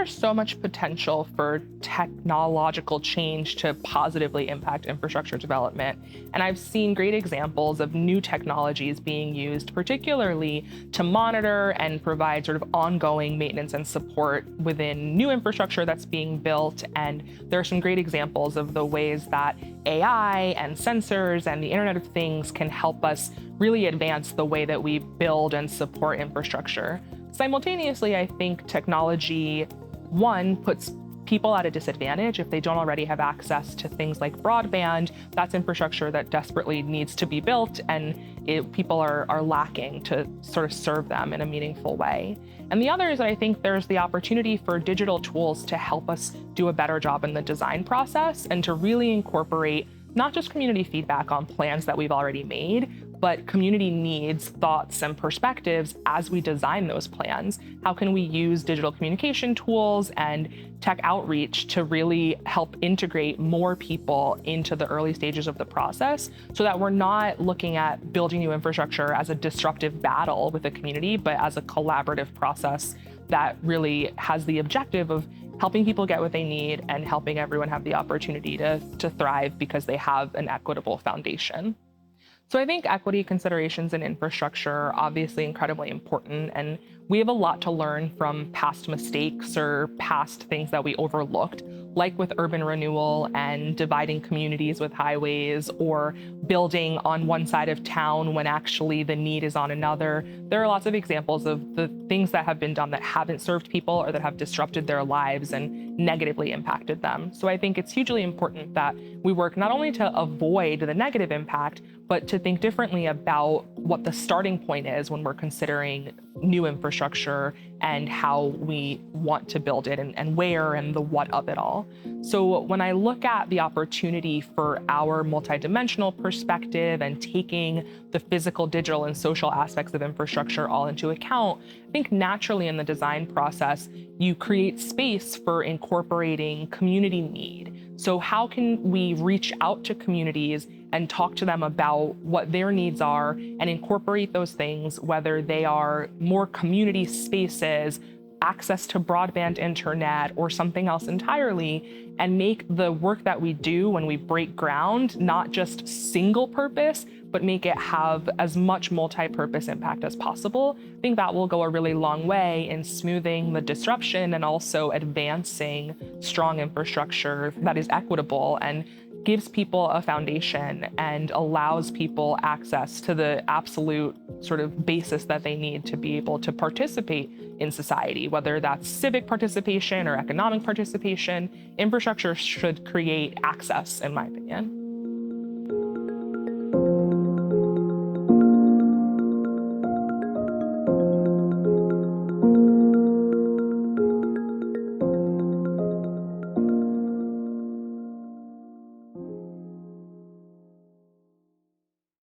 there's so much potential for technological change to positively impact infrastructure development. And I've seen great examples of new technologies being used, particularly to monitor and provide sort of ongoing maintenance and support within new infrastructure that's being built. And there are some great examples of the ways that AI and sensors and the Internet of Things can help us really advance the way that we build and support infrastructure. Simultaneously, I think technology, one, puts people at a disadvantage if they don't already have access to things like broadband. That's infrastructure that desperately needs to be built, and people are lacking to sort of serve them in a meaningful way. And the other is that I think there's the opportunity for digital tools to help us do a better job in the design process and to really incorporate not just community feedback on plans that we've already made, but community needs, thoughts, and perspectives as we design those plans. How can we use digital communication tools and tech outreach to really help integrate more people into the early stages of the process so that we're not looking at building new infrastructure as a disruptive battle with the community, but as a collaborative process that really has the objective of helping people get what they need and helping everyone have the opportunity to thrive because they have an equitable foundation. So I think equity considerations in infrastructure are obviously incredibly important, and we have a lot to learn from past mistakes or past things that we overlooked, like with urban renewal and dividing communities with highways or building on one side of town when actually the need is on another. There are lots of examples of the things that have been done that haven't served people or that have disrupted their lives and negatively impacted them. So I think it's hugely important that we work not only to avoid the negative impact, but to think differently about what the starting point is when we're considering new infrastructure and how we want to build it and where and the what of it all. So when I look at the opportunity for our multidimensional perspective and taking the physical, digital, and social aspects of infrastructure all into account, I think naturally in the design process, you create space for incorporating community need. So how can we reach out to communities and talk to them about what their needs are and incorporate those things, whether they are more community spaces, access to broadband internet, or something else entirely, and make the work that we do when we break ground not just single purpose, but make it have as much multi-purpose impact as possible. I think that will go a really long way in smoothing the disruption and also advancing strong infrastructure that is equitable and gives people a foundation and allows people access to the absolute sort of basis that they need to be able to participate in society, whether that's civic participation or economic participation. Infrastructure should create access, in my opinion.